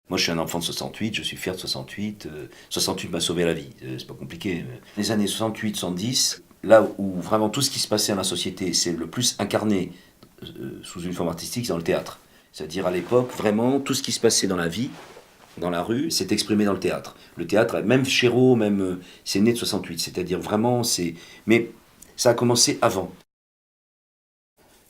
Moi, je suis un enfant de 68, je suis fier de 68. 68 m'a sauvé la vie, c'est pas compliqué. Les années 68, 70, là où vraiment tout ce qui se passait dans la société, c'est le plus incarné sous une forme artistique, c'est dans le théâtre. C'est-à-dire à l'époque, vraiment, tout ce qui se passait dans la vie, dans la rue, s'est exprimé dans le théâtre. Le théâtre, même Chéreau, même, c'est né de 68. C'est-à-dire vraiment, c'est. Mais ça a commencé avant.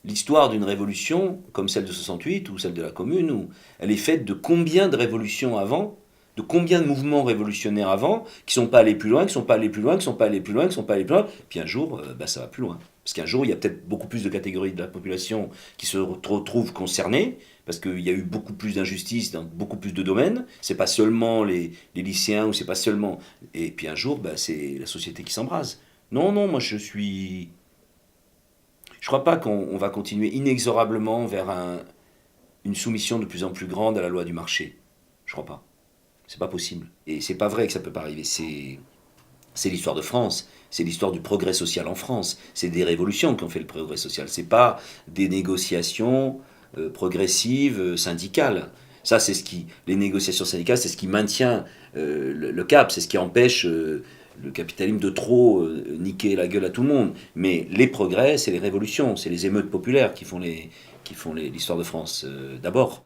L'histoire d'une révolution, comme celle de 68 ou celle de la Commune, elle est faite de combien de révolutions avant, de combien de mouvements révolutionnaires avant, qui ne sont pas allés plus loin, qui ne sont pas allés plus loin, qui ne sont pas allés plus loin, qui ne sont pas allés plus loin, puis un jour, ça va plus loin. Parce qu'un jour, il y a peut-être beaucoup plus de catégories de la population qui se retrouvent concernées, parce qu'il y a eu beaucoup plus d'injustices dans beaucoup plus de domaines. C'est pas seulement les lycéens, ou c'est pas seulement. Et puis un jour, c'est la société qui s'embrase. Non, non, moi je crois pas qu'on va continuer inexorablement vers une soumission de plus en plus grande à la loi du marché. Je crois pas. C'est pas possible. Et c'est pas vrai que ça peut pas arriver. C'est l'histoire de France. C'est l'histoire du progrès social en France. C'est des révolutions qui ont fait le progrès social. C'est pas des négociations progressives syndicales. Ça, c'est ce qui, les négociations syndicales, c'est ce qui maintient le cap, c'est ce qui empêche le capitalisme de trop niquer la gueule à tout le monde. Mais les progrès, c'est les révolutions, c'est les émeutes populaires qui font l'histoire de France d'abord.